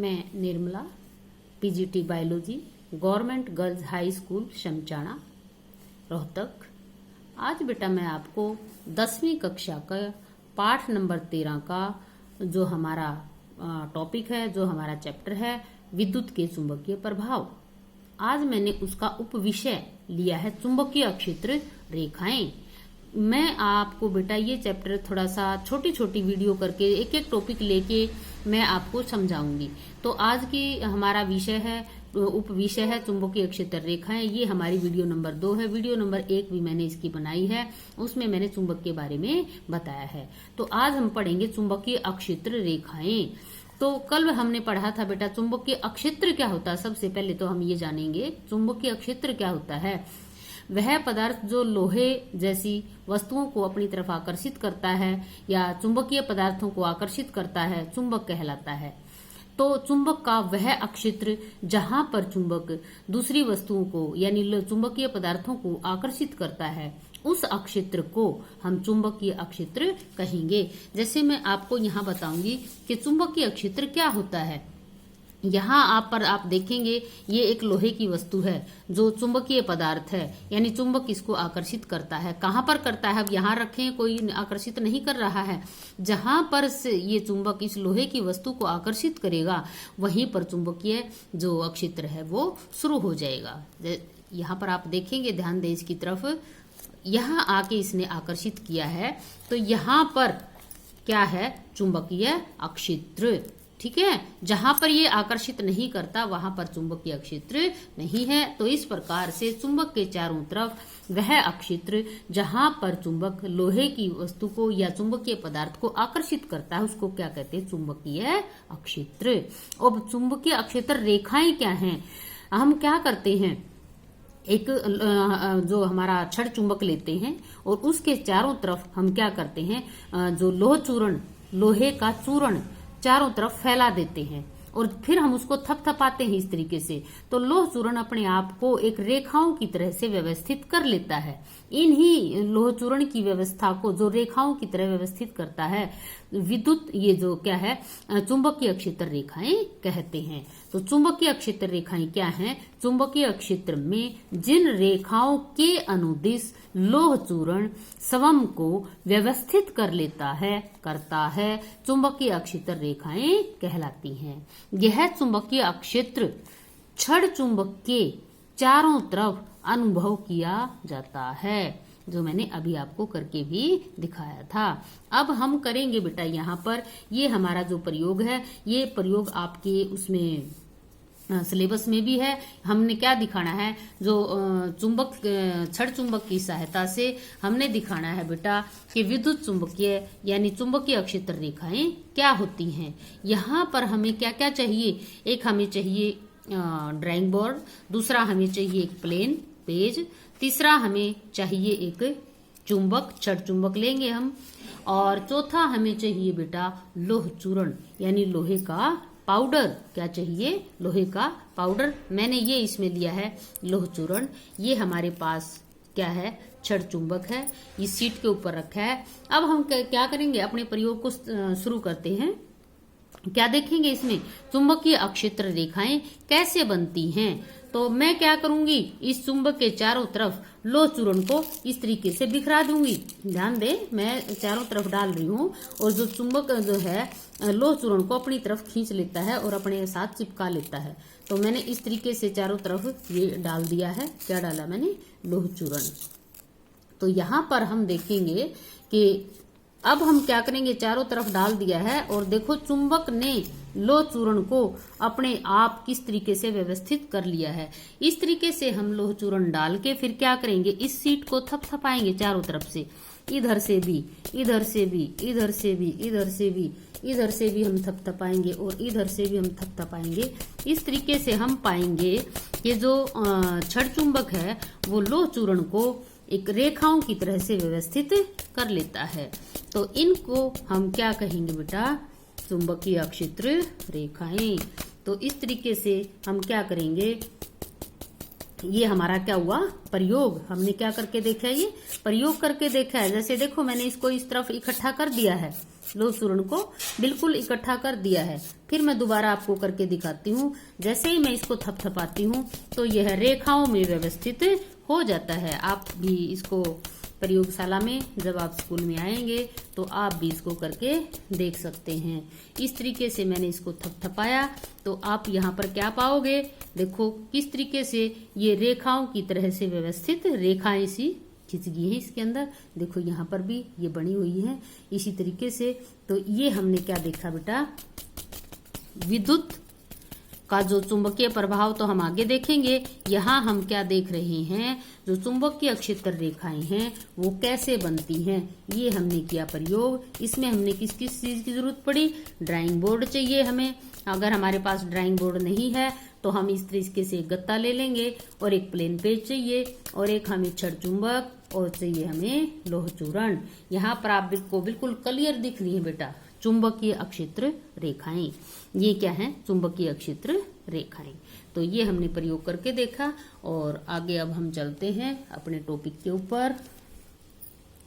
मैं Nirmala, PGT biology, government girls high school Shamchana, Rohtak. आज बेटा मैं आपको 10वीं कक्षा का पाठ नंबर 13 का जो हमारा टॉपिक है, जो हमारा चैप्टर है, विद्युत के चुंबकीय प्रभाव, आज मैंने उसका उपविषय लिया है चुंबकीय क्षेत्र रेखाएं। मैं आपको बेटा ये चैप्टर थोड़ा सा छोटी छोटी वीडियो करके एक एक टॉपिक लेके मैं आपको समझाऊंगी। तो आज की हमारा विषय है, उप विषय है चुंबकीय क्षेत्र रेखाएं। ये हमारी वीडियो नंबर 2 है। वीडियो नंबर 1 भी मैंने इसकी बनाई है, उसमें मैंने चुंबक के बारे में बताया है। तो आज हम पढ़ेंगे चुंबकीय क्षेत्र रेखाएं। तो कल हमने पढ़ा था बेटा चुंबकीय क्षेत्र क्या होता है। सबसे पहले तो हम ये जानेंगे चुंबकीय क्षेत्र क्या होता है। वह पदार्थ जो लोहे जैसी वस्तुओं को अपनी तरफ आकर्षित करता है या चुंबकीय पदार्थों को आकर्षित करता है, चुंबक कहलाता है। तो चुंबक का वह क्षेत्र जहां पर चुंबक दूसरी वस्तुओं को यानी चुंबकीय पदार्थों को आकर्षित करता है, उस क्षेत्र को हम चुंबकीय क्षेत्र कहेंगे। जैसे मैं आपको यहाँ बताऊंगी कि चुंबकीय क्षेत्र क्या होता है। यहाँ आप देखेंगे ये एक लोहे की वस्तु है जो चुंबकीय पदार्थ है, यानी चुंबक इसको आकर्षित करता है। कहाँ पर करता है, अब यहाँ रखें, कोई आकर्षित नहीं कर रहा है। जहां पर से ये चुंबक इस लोहे की वस्तु को आकर्षित करेगा, वहीं पर चुंबकीय जो क्षेत्र है वो शुरू हो जाएगा। यहाँ पर आप देखेंगे, ध्यान दें इसकी तरफ, यहाँ आके इसने आकर्षित किया है, तो यहाँ पर क्या है, चुंबकीय क्षेत्र। ठीक है, जहां पर ये आकर्षित नहीं करता वहां पर चुंबकीय क्षेत्र नहीं है। तो इस प्रकार से चुंबक के चारों तरफ वह क्षेत्र जहां पर चुंबक लोहे की वस्तु को या चुंबकीय पदार्थ को आकर्षित करता है, उसको क्या कहते हैं, चुंबकीय क्षेत्र। अब चुंबकीय क्षेत्र रेखाएं क्या हैं। हम क्या करते हैं, एक जो हमारा छड़ चुंबक लेते हैं और उसके चारों तरफ हम क्या करते हैं, जो लोहे का चूर्ण चारों तरफ फैला देते हैं और फिर हम उसको थपथपाते हैं इस तरीके से। तो लोह चूर्ण अपने आप को एक रेखाओं की तरह से व्यवस्थित कर लेता है। इन्हीं लोह चूर्ण की व्यवस्था को जो रेखाओं की तरह व्यवस्थित करता है विद्युत, ये जो क्या है, चुंबकीय क्षेत्र रेखाएं कहते हैं। तो चुंबकीय क्षेत्र रेखाएं क्या हैं, चुंबकीय क्षेत्र में जिन रेखाओं के अनुदिश लोह चूर्ण स्वयं को व्यवस्थित करता है, चुंबकीय क्षेत्र रेखाएं कहलाती हैं। यह चुंबकीय क्षेत्र छड़ चुंबक के चारों तरफ अनुभव किया जाता है, जो मैंने अभी आपको करके भी दिखाया था। अब हम करेंगे बेटा यहाँ पर, ये हमारा जो प्रयोग है, ये प्रयोग आपके उसमें सिलेबस में भी है। हमने क्या दिखाना है, जो छड़ चुंबक की सहायता से हमने दिखाना है बेटा कि विद्युत चुंबकीय यानी चुंबकीय क्षेत्र रेखाएं क्या होती हैं। यहाँ पर हमें क्या क्या चाहिए, एक हमें चाहिए ड्राइंग बोर्ड, दूसरा हमें चाहिए एक प्लेन पेज, तीसरा हमें चाहिए एक चुंबक, छड़ चुंबक लेंगे हम, और चौथा हमें चाहिए बेटा लोह चूर्ण यानी लोहे का पाउडर। क्या चाहिए, लोहे का पाउडर। मैंने ये इसमें लिया है लोह चूर्ण। ये हमारे पास क्या है, छड़ चुंबक है, इस सीट के ऊपर रखा है। अब हम क्या करेंगे, अपने प्रयोग को शुरू करते हैं। क्या देखेंगे इसमें, चुंबकीय क्षेत्र रेखाएं कैसे बनती हैं। तो मैं क्या करूंगी, इस चुंबक के चारों तरफ लोह चूर्ण को इस तरीके से बिखरा दूंगी। ध्यान दें, मैं चारों तरफ डाल रही हूँ और जो चुंबक जो है लोह चूर्ण को अपनी तरफ खींच लेता है और अपने साथ चिपका लेता है। तो मैंने इस तरीके से चारों तरफ ये डाल दिया है। क्या डाला मैंने, लोह चूर्ण। तो यहाँ पर हम देखेंगे कि अब हम क्या करेंगे, चारों तरफ डाल दिया है और देखो चुंबक ने लोह चूर्ण को अपने आप किस तरीके से व्यवस्थित कर लिया है। इस तरीके से हम लोह चूर्ण डाल के फिर क्या करेंगे, इस सीट को थपथपाएंगे चारों तरफ से, इधर से भी, इधर से भी, इधर से भी, इधर से भी, इधर से भी हम थपथपाएंगे और इधर से भी हम थपथपाएंगे। इस तरीके से हम पाएंगे कि जो छड़ चुंबक है वो लोह चूर्ण को एक रेखाओं की तरह से व्यवस्थित कर लेता है। तो इनको हम क्या कहेंगे बेटा, चुंबकीय क्षेत्र रेखाएं। तो इस तरीके से हम क्या करेंगे, ये हमारा क्या हुआ, प्रयोग। हमने क्या करके देखा है, ये प्रयोग करके देखा है। जैसे देखो मैंने इसको इस तरफ इकट्ठा कर दिया है, लोह चूर्ण को बिल्कुल इकट्ठा कर दिया है। फिर मैं दोबारा आपको करके दिखाती हूँ। जैसे ही मैं इसको थपथपाती हूँ तो यह रेखाओं में व्यवस्थित हो जाता है। आप भी इसको प्रयोगशाला में जब आप स्कूल में आएंगे तो आप भी इसको करके देख सकते हैं। इस तरीके से मैंने इसको थपथपाया तो आप यहाँ पर क्या पाओगे, देखो किस तरीके से ये रेखाओं की तरह से व्यवस्थित रेखाएं सी खिंच गई है इसके अंदर। देखो यहाँ पर भी ये बनी हुई है इसी तरीके से। तो ये हमने क्या देखा बेटा, विद्युत का जो चुंबकीय प्रभाव तो हम आगे देखेंगे। यहाँ हम क्या देख रहे हैं, जो चुंबकीय क्षेत्र रेखाएं हैं वो कैसे बनती हैं, ये हमने किया प्रयोग। इसमें हमने किस किस चीज की जरूरत पड़ी, ड्राइंग बोर्ड चाहिए हमें। अगर हमारे पास ड्राइंग बोर्ड नहीं है तो हम इस तरीके से एक गत्ता ले लेंगे, और एक प्लेन पेज चाहिए, और एक हमें छड़ चुंबक, और चाहिए हमें लोह चूर्ण। यहाँ पर आप बिल्कुल क्लियर दिख रही है बेटा चुंबकीय अक्षेत्र रेखाएं। ये क्या है, चुंबकीय अक्षेत्र रेखाएं। तो ये हमने प्रयोग करके देखा, और आगे अब हम चलते हैं अपने टॉपिक के ऊपर।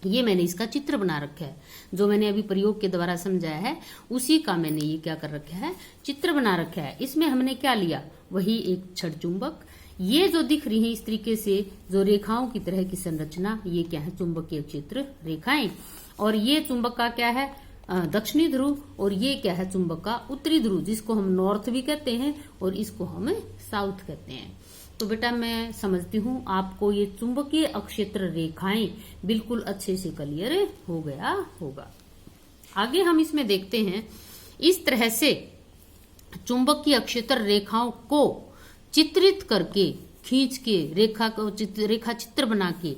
ये मैंने इसका चित्र बना रखा है, जो मैंने अभी प्रयोग के द्वारा समझाया है उसी का मैंने ये क्या कर रखा है, चित्र बना रखा है। इसमें हमने क्या लिया, वही एक छड़ चुंबक। ये जो दिख रही है इस तरीके से जो रेखाओं की तरह की संरचना, ये क्या है, चुंबकीय क्षेत्र रेखाएं। और ये चुंबक का क्या है, दक्षिणी ध्रुव, और ये क्या है, चुंबक का उत्तरी ध्रुव, जिसको हम नॉर्थ भी कहते हैं और इसको हम साउथ कहते हैं। तो बेटा मैं समझती हूँ आपको ये चुंबकीय अक्षेत्र रेखाएं बिल्कुल अच्छे से क्लियर हो गया होगा। आगे हम इसमें देखते हैं, इस तरह से चुंबकीय अक्षेत्र रेखाओं को चित्रित करके, खींच के रेखा चित्र बना के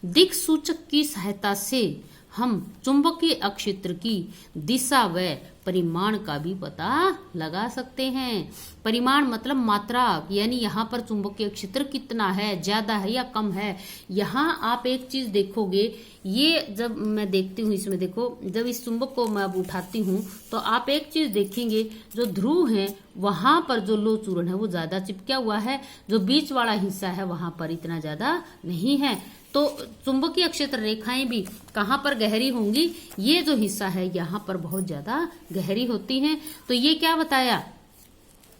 दिक् सूचक की सहायता से हम चुंबकीय अक्षेत्र की दिशा व परिमाण का भी पता लगा सकते हैं। परिमाण मतलब मात्रा, यानी यहाँ पर चुंबकीय क्षेत्र कितना है, ज्यादा है या कम है। यहाँ आप एक चीज देखोगे, ये जब मैं देखती हूँ इसमें देखो, जब इस चुंबक को मैं अब उठाती हूँ तो आप एक चीज देखेंगे, जो ध्रुव है वहां पर जो लोह चूर्ण है वो ज्यादा चिपका हुआ है, जो बीच वाला हिस्सा है वहां पर इतना ज्यादा नहीं है। तो चुंबकीय क्षेत्र रेखाएं भी कहाँ पर गहरी होंगी, ये जो हिस्सा है यहाँ पर बहुत ज्यादा गहरी होती हैं। तो ये क्या बताया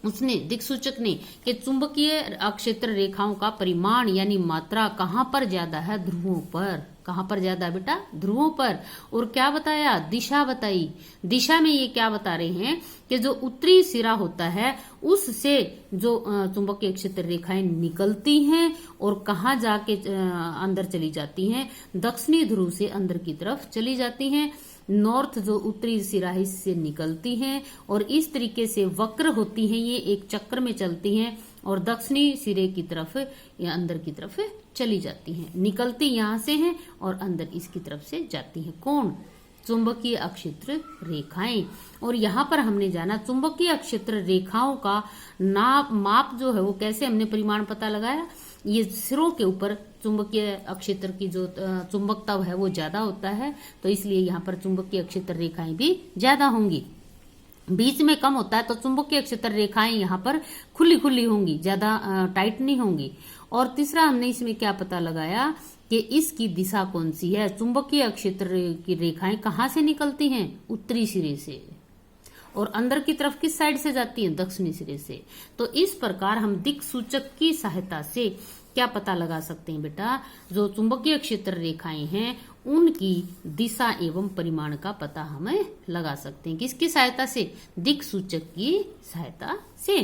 उसने, दिक्सूचक ने, कि चुंबकीय क्षेत्र रेखाओं का परिमाण यानी मात्रा कहाँ पर ज्यादा है, ध्रुवों पर। कहाँ पर ज्यादा बेटा, ध्रुवों पर। और क्या बताया, दिशा बताई। दिशा में ये क्या बता रहे हैं कि जो उत्तरी सिरा होता है उससे जो चुंबकीय क्षेत्र रेखाएं निकलती हैं और कहाँ जाके अंदर चली जाती हैं, दक्षिणी ध्रुव से अंदर की तरफ चली जाती हैं। नॉर्थ जो उत्तरी सिरा है इससे निकलती हैं और इस तरीके से वक्र होती हैं, ये एक चक्र में चलती हैं और दक्षिणी सिरे की तरफ या अंदर की तरफ चली जाती हैं। निकलती यहाँ से हैं और अंदर इसकी तरफ से जाती हैं। कौन, चुंबकीय अक्षेत्र रेखाएं। और यहाँ पर हमने जाना चुंबकीय अक्षेत्र रेखाओं का माप जो है वो कैसे हमने परिमाण पता लगाया। ये सिरों के ऊपर चुंबकीय अक्षेत्र की जो चुंबकत्व है वो ज्यादा होता है, तो इसलिए यहाँ पर चुंबकीय अक्षेत्र रेखाएं भी ज्यादा होंगी। बीच में कम होता है तो चुंबकीय क्षेत्र रेखाएं यहाँ पर खुली खुली होंगी, ज्यादा टाइट नहीं होंगी। और तीसरा हमने इसमें क्या पता लगाया कि इसकी दिशा कौन सी है। चुंबकीय क्षेत्र की रेखाएं कहाँ से निकलती हैं, उत्तरी सिरे से, और अंदर की तरफ किस साइड से जाती हैं, दक्षिणी सिरे से। तो इस प्रकार हम दिक् सूचक की सहायता से क्या पता लगा सकते हैं बेटा, जो चुंबकीय क्षेत्र रेखाएं हैं उनकी दिशा एवं परिमाण का पता हमें लगा सकते हैं। किसकी सहायता से, दिक् सूचक की सहायता से।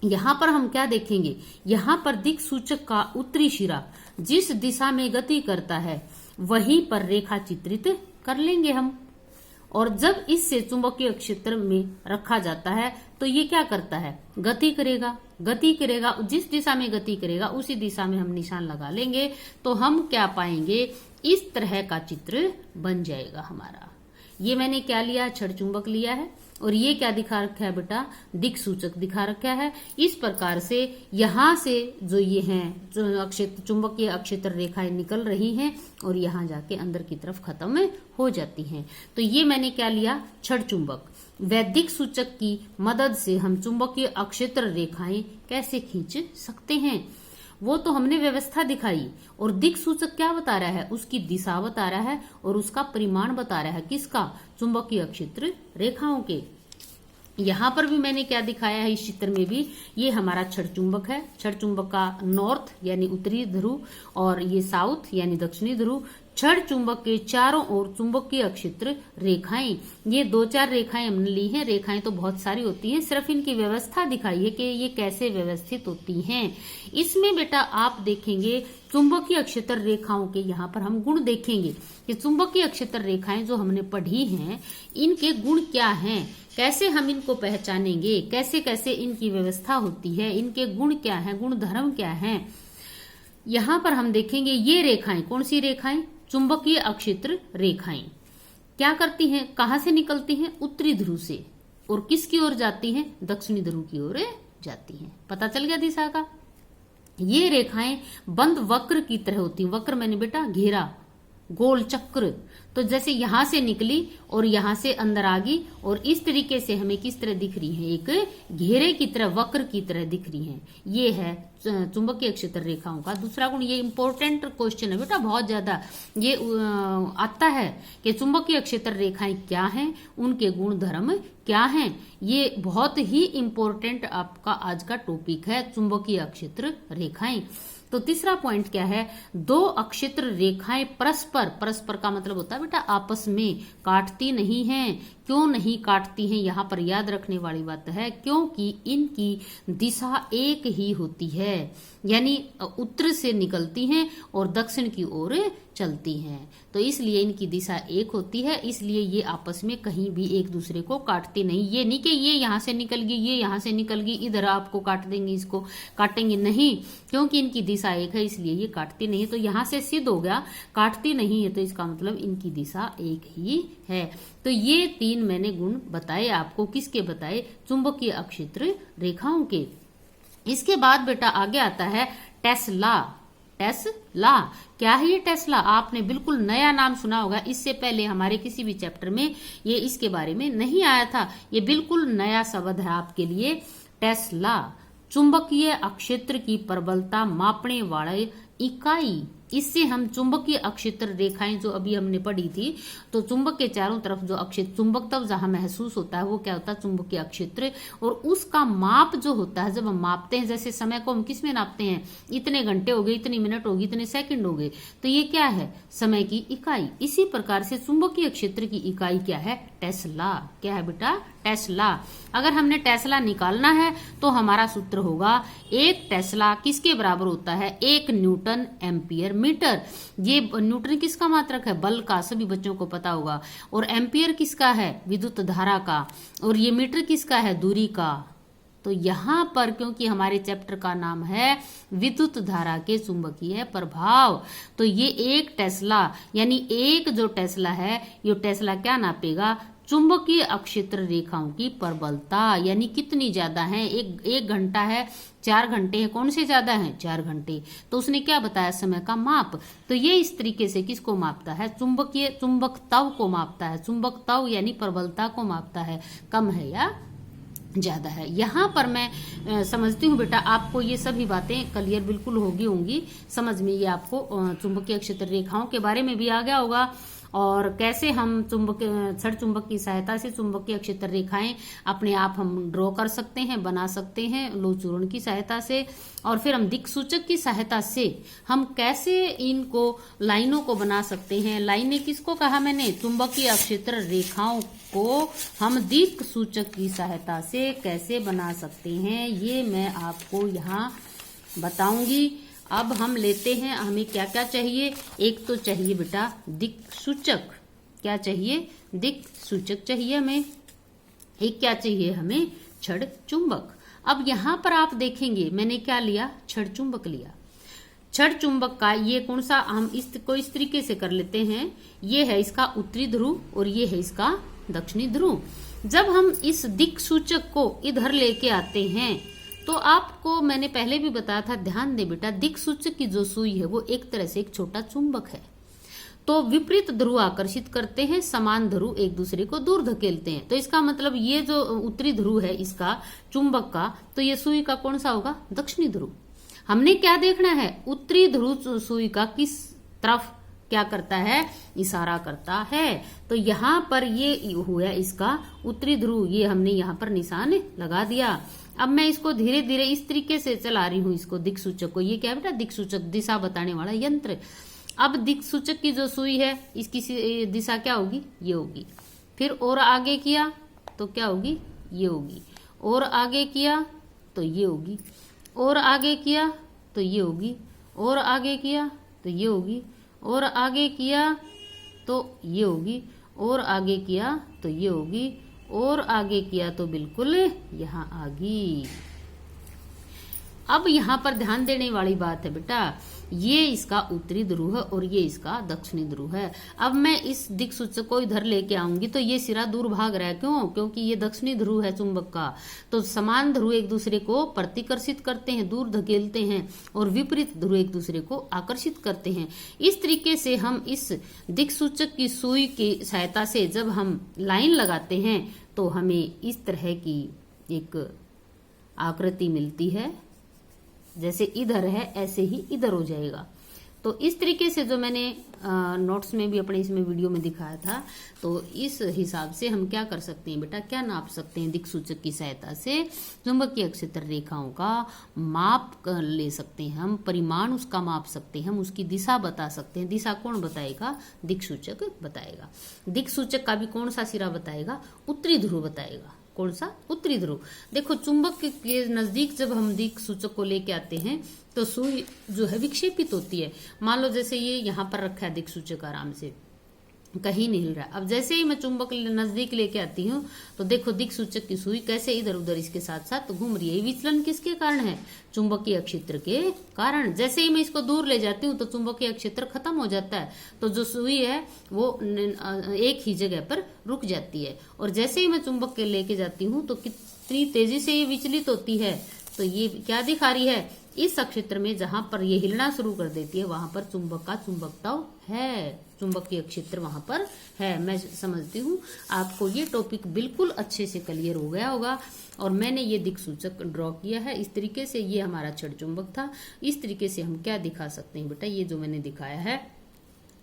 यहाँ पर हम क्या देखेंगे, यहाँ पर दिक् सूचक का उत्तरी सिरा जिस दिशा में गति करता है वहीं पर रेखा चित्रित कर लेंगे हम। और जब इससे चुंबकीय क्षेत्र में रखा जाता है तो ये क्या करता है, गति करेगा। गति करेगा, जिस दिशा में गति करेगा उसी दिशा में हम निशान लगा लेंगे तो हम क्या पाएंगे, इस तरह का चित्र बन जाएगा हमारा। ये मैंने क्या लिया, छड़ चुंबक लिया है, और ये क्या दिखा रखा है बेटा, दिक् सूचक दिखा रखा है। इस प्रकार से यहाँ से जो ये हैं चुंबकीय अक्षेत्र रेखाएं निकल रही हैं और यहाँ जाके अंदर की तरफ खत्म हो जाती हैं। तो ये मैंने क्या लिया, छड़ चुंबक। वैदिक सूचक की मदद से हम चुंबकीय अक्षेत्र रेखाएं कैसे खींच सकते हैं। वो तो हमने व्यवस्था दिखाई, और दिक सूचक क्या बता रहा है, उसकी दिशा बता रहा है और उसका परिमाण बता रहा है, किसका, चुंबकीय क्षेत्र रेखाओं के। यहां पर भी मैंने क्या दिखाया है, इस चित्र में भी, ये हमारा क्षण चुंबक है। क्षण चुंबक का नॉर्थ यानी उत्तरी ध्रुव और ये साउथ यानी दक्षिणी ध्रुव। क्षण चुंबक के चारों ओर चुंबकीय क्षेत्र रेखाएं, ये 2-4 रेखाएं हमने ली हैं। रेखाएं तो बहुत सारी होती हैं, सिर्फ इनकी व्यवस्था दिखाई है कि ये कैसे व्यवस्थित होती हैं। इसमें बेटा आप देखेंगे चुंबकीय क्षेत्र रेखाओं के, यहाँ पर हम गुण देखेंगे कि चुंबकीय क्षेत्र रेखाएं जो हमने पढ़ी हैं इनके गुण क्या हैं, कैसे हम इनको पहचानेंगे, कैसे कैसे इनकी व्यवस्था होती है, इनके गुण क्या है, गुण धर्म क्या है। यहां पर हम देखेंगे ये रेखाएं, कौन सी रेखाएं, चुंबकीय अक्षेत्र रेखाएं क्या करती हैं, कहां से निकलती हैं, उत्तरी ध्रुव से, और किसकी ओर जाती हैं, दक्षिणी ध्रुव की ओर जाती हैं। पता चल गया दिशा का। ये रेखाएं बंद वक्र की तरह होती हैं। वक्र मैंने बेटा घेरा, गोल चक्र। तो जैसे यहां से निकली और यहां से अंदर आ गई, और इस तरीके से हमें किस तरह दिख रही है, एक घेरे की तरह, वक्र की तरह दिख रही है। ये है चुंबकीय क्षेत्र रेखाओं का दूसरा गुण। ये इंपॉर्टेंट क्वेश्चन है बेटा, बहुत ज्यादा ये आता है कि चुंबकीय क्षेत्र रेखाएं क्या हैं, उनके गुण धर्म क्या हैं। ये बहुत ही इंपॉर्टेंट आपका आज का टॉपिक है, चुंबकीय क्षेत्र रेखाएं। तो तीसरा पॉइंट क्या है, दो अक्षेत्र रेखाएं परस्पर, परस्पर का मतलब होता है बेटा आपस में, काटती नहीं हैं। क्यों नहीं काटती हैं, यहां पर याद रखने वाली बात है, क्योंकि इनकी दिशा एक ही होती है, यानी उत्तर से निकलती हैं और दक्षिण की ओर चलती हैं। तो इसलिए इनकी दिशा एक होती है, इसलिए ये आपस में कहीं भी एक दूसरे को काटती नहीं। ये नहीं कि ये यहां से निकल गई, ये यहां से निकल गई, इधर आपको काट देंगे, इसको काटेंगे, नहीं, क्योंकि इनकी दिशा एक है इसलिए ये काटती नहीं। तो यहां से सिद्ध हो गया काटती नहीं है, तो इसका मतलब इनकी दिशा एक ही है। तो ये 3 मैंने गुण बताए आपको, किसके बताए, चुंबकीय अक्षेत्र रेखाओं के। इसके बाद बेटा आगे आता है टेस्ला। टेस्ला क्या है, ये टेस्ला आपने बिल्कुल नया नाम सुना होगा, इससे पहले हमारे किसी भी चैप्टर में ये इसके बारे में नहीं आया था। ये बिल्कुल नया शब्द है आपके लिए। टेस्ला चुंबकीय अक्षेत्र की प्रबलता मापने वाले इकाई। इससे हम चुंबकीय अक्षेत्र रेखाएं जो अभी हमने पढ़ी थी, तो चुंबक के चारों तरफ जो अक्षेत्र, चुंबक तब जहां महसूस होता है वो क्या होता है, चुंबकीय अक्षेत्र, और उसका माप जो होता है, जब हम मापते हैं, जैसे समय को हम किस में नापते हैं, इतने घंटे हो गए, इतने मिनट हो गए, इतने सेकंड हो गए, तो ये क्या है, समय की इकाई। इसी प्रकार से चुंबकीय क्षेत्र की इकाई क्या है, टेस्ला। क्या है बेटा, टेस्ला। अगर हमने टेस्ला निकालना है तो हमारा सूत्र होगा 1 टेस्ला किसके बराबर होता है, 1 न्यूटन एम्पियर मीटर। ये न्यूटन किसका मात्रक है, बल का, सभी बच्चों को पता होगा, और एम्पियर किसका है, विद्युत धारा का, और ये मीटर किसका है, दूरी का। तो यहां पर क्योंकि हमारे चैप्टर का नाम है विद्युत धारा के चुंबकीय प्रभाव, तो ये 1 टेस्ला यानी 1 जो टेस्ला है, ये टेस्ला क्या नापेगा, चुंबकीय अक्षेत्र रेखाओं की प्रबलता, यानी कितनी ज्यादा है। एक घंटा है, 4 घंटे हैं, कौन से ज्यादा हैं, 4 घंटे। तो उसने क्या बताया, समय का माप। तो ये इस तरीके से किसको मापता है, चुंबकत्व को मापता है। चुंबकत्व यानी प्रबलता को मापता है, कम है या ज्यादा है। यहाँ पर मैं समझती हूँ बेटा आपको ये सभी बातें क्लियर बिल्कुल होंगी समझ में। ये आपको चुंबकीय क्षेत्र रेखाओं के बारे में भी आ गया होगा, और कैसे हम क्षण चुंबक की सहायता से चुंबकीय क्षेत्र रेखाएं अपने आप हम ड्रॉ कर सकते हैं, बना सकते हैं लोह चूर्ण की सहायता से, और फिर हम दिक् सूचक की सहायता से हम कैसे इनको लाइनों को बना सकते हैं। लाइनें किसको कहा मैंने, चुंबकीय क्षेत्र रेखाओं को हम दिक् सूचक की सहायता से कैसे बना सकते हैं, ये मैं आपको यहाँ बताऊंगी। अब हम लेते हैं, हमें क्या क्या चाहिए। एक तो चाहिए बेटा दिक् सूचक, क्या चाहिए, दिक् सूचक चाहिए हमें। एक क्या चाहिए हमें, क्षण चुंबक। अब यहां पर आप देखेंगे मैंने क्या लिया, क्षण चुंबक लिया। क्षण चुंबक का ये कौन सा, हम इसको इस तरीके से कर लेते हैं, ये है इसका उत्तरी ध्रुव और ये है इसका दक्षिणी ध्रुव। जब हम इस दिक् सूचक को इधर लेके आते हैं तो आपको मैंने पहले भी बताया था, ध्यान दे बेटा, दिक् सूचक की जो सुई है वो एक तरह से एक छोटा चुंबक है। तो विपरीत ध्रुव आकर्षित करते हैं, समान ध्रुव एक दूसरे को दूर धकेलते हैं। तो इसका मतलब ये जो उत्तरी ध्रुव है इसका चुंबक का, तो ये सुई का कौन सा होगा, दक्षिणी ध्रुव। हमने क्या देखना है, उत्तरी ध्रुव सुई का किस तरफ क्या करता है, इशारा करता है। तो यहाँ पर ये हुआ इसका उत्तरी ध्रुव, ये हमने यहाँ पर निशान लगा दिया। अब मैं इसको धीरे धीरे इस तरीके से चला रही हूँ, इसको दिक्सूचक को। ये क्या है बेटा, दिक्सूचक, दिशा बताने वाला यंत्र। अब दिक्सूचक की जो सुई है इसकी दिशा क्या होगी, ये होगी। फिर और आगे किया तो क्या होगी, ये होगी। और आगे किया तो ये होगी। और आगे किया तो ये होगी। और आगे किया तो ये होगी। और आगे किया तो ये होगी। और आगे किया तो ये होगी। और आगे किया तो बिल्कुल यहाँ आ गई। अब यहाँ पर ध्यान देने वाली बात है बेटा, ये इसका उत्तरी ध्रुव है और ये इसका दक्षिणी ध्रुव है। अब मैं इस दिक्सूचक को इधर लेके आऊंगी तो ये सिरा दूर भाग रहा है, क्यों, क्योंकि ये दक्षिणी ध्रुव है चुंबक का। तो समान ध्रुव एक दूसरे को प्रतिकर्षित करते हैं, दूर धकेलते हैं, और विपरीत ध्रुव एक दूसरे को आकर्षित करते हैं। इस तरीके से हम इस दिक्सूचक की सुई की सहायता से जब हम लाइन लगाते हैं तो हमें इस तरह की एक आकृति मिलती है। जैसे इधर है ऐसे ही इधर हो जाएगा। तो इस तरीके से जो मैंने नोट्स में भी अपने इसमें वीडियो में दिखाया था, तो इस हिसाब से हम क्या कर सकते हैं बेटा, क्या नाप सकते हैं, दिक्सूचक की सहायता से चुंबकीय क्षेत्र रेखाओं का माप ले सकते हैं हम, परिमाण उसका माप सकते हैं हम, उसकी दिशा बता सकते हैं। दिशा कौन बताएगा, दिक्सूचक बताएगा। दिक्सूचक का भी कौन सा सिरा बताएगा, उत्तरी ध्रुव बताएगा। कौन सा, उत्तरी ध्रुव। देखो चुंबक के नजदीक जब हम दिक्सूचक को लेके आते हैं तो सुई जो है विक्षेपित होती है। मान लो जैसे ये यहाँ पर रखा है दिक्सूचक, आराम से कहीं नहीं हिल रहा। अब जैसे ही मैं चुंबक नजदीक लेके आती हूँ तो देखो दिक्सूचक की सुई कैसे इधर उधर इसके साथ साथ घूम रही है। विचलन किसके कारण है, चुंबकीय क्षेत्र के कारण। जैसे ही मैं इसको दूर ले जाती हूँ तो चुंबकीय क्षेत्र खत्म हो जाता है, तो जो सुई है वो एक ही जगह पर रुक जाती है। और जैसे ही मैं चुंबक के लेके जाती हूँ तो कितनी तेजी से ये विचलित होती है। तो ये क्या दिखा रही है, इस क्षेत्र में जहां पर ये हिलना शुरू कर देती है वहां पर चुंबक का चुंबकत्व है, चुंबकीय क्षेत्र वहां पर है। मैं समझती हूँ आपको ये टॉपिक बिल्कुल अच्छे से क्लियर हो गया होगा। और मैंने ये दिक्सूचक ड्रॉ किया है इस तरीके से। ये हमारा छड़ चुंबक था। इस तरीके से हम क्या दिखा सकते हैं बेटा, ये जो मैंने दिखाया है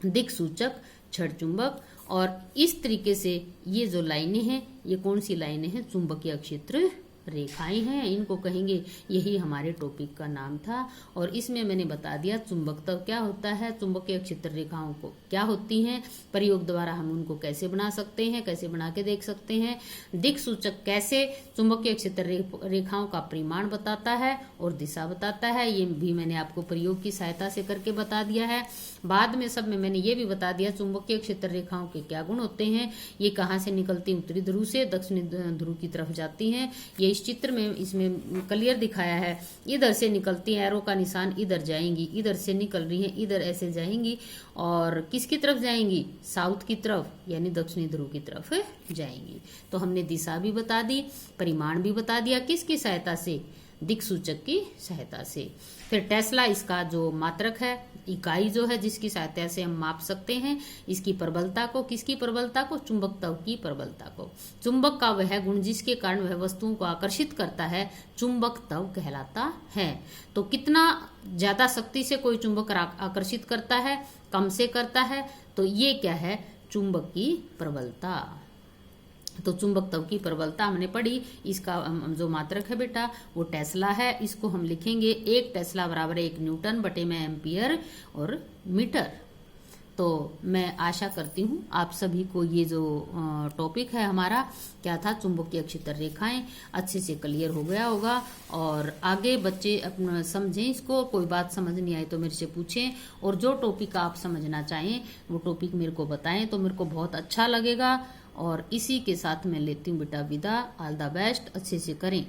दिक्सूचक, छड़ चुंबक, और इस तरीके से ये जो लाइनें हैं ये कौन सी लाइनें हैं, चुंबकीय क्षेत्र रेखाएं हैं, इनको कहेंगे। यही हमारे टॉपिक का नाम था। और इसमें मैंने बता दिया चुंबकत्व क्या होता है, चुंबकीय क्षेत्र रेखाओं को क्या होती हैं, प्रयोग द्वारा हम उनको कैसे बना सकते हैं, कैसे बना के देख सकते हैं। दिक्सूचक कैसे चुंबकीय क्षेत्र रेखाओं का परिमाण बताता है और दिशा बताता है, ये भी मैंने आपको प्रयोग की सहायता से करके बता दिया है। बाद में सब में मैंने ये भी बता दिया चुंबकीय क्षेत्र रेखाओं के क्या गुण होते हैं, ये कहाँ से निकलती, उत्तरी ध्रुव से दक्षिणी ध्रुव की तरफ जाती हैं। ये इस चित्र में इसमें क्लियर दिखाया है। इधर से निकलती है, एरो का निशान इधर जाएंगी, इधर से निकल रही है, इधर ऐसे जाएंगी, और किसकी तरफ जाएंगी, साउथ की तरफ, यानी दक्षिणी ध्रुव की तरफ जाएंगी। तो हमने दिशा भी बता दी, परिमाण भी बता दिया, किसकी सहायता से, दिक्सूचक की सहायता से। फिर टेस्ला इसका जो मात्रक है, इकाई जो है जिसकी सहायता से हम माप सकते हैं इसकी प्रबलता को, किसकी प्रबलता को, चुंबकत्व की प्रबलता को। चुंबक का वह गुण जिसके कारण वह वस्तुओं को आकर्षित करता है चुंबकत्व कहलाता है। तो कितना ज्यादा शक्ति से कोई चुंबक आकर्षित करता है, कम से करता है, तो ये क्या है, चुंबक की प्रबलता। तो चुंबकत्व की प्रबलता हमने पढ़ी। इसका जो मात्रक है बेटा वो टेस्ला है। इसको हम लिखेंगे 1 टेस्ला बराबर 1 न्यूटन बटे में एम्पियर और मीटर। तो मैं आशा करती हूँ आप सभी को ये जो टॉपिक है हमारा क्या था, चुंबकीय क्षेत्र रेखाएं, अच्छे से क्लियर हो गया होगा। और आगे बच्चे अपना समझें इसको, कोई बात समझ नहीं आई तो मेरे से पूछें, और जो टॉपिक आप समझना चाहें वो टॉपिक मेरे को बताएं तो मेरे को बहुत अच्छा लगेगा। और इसी के साथ मैं लेती हूँ बेटा विदा। ऑल द बेस्ट, अच्छे से करें।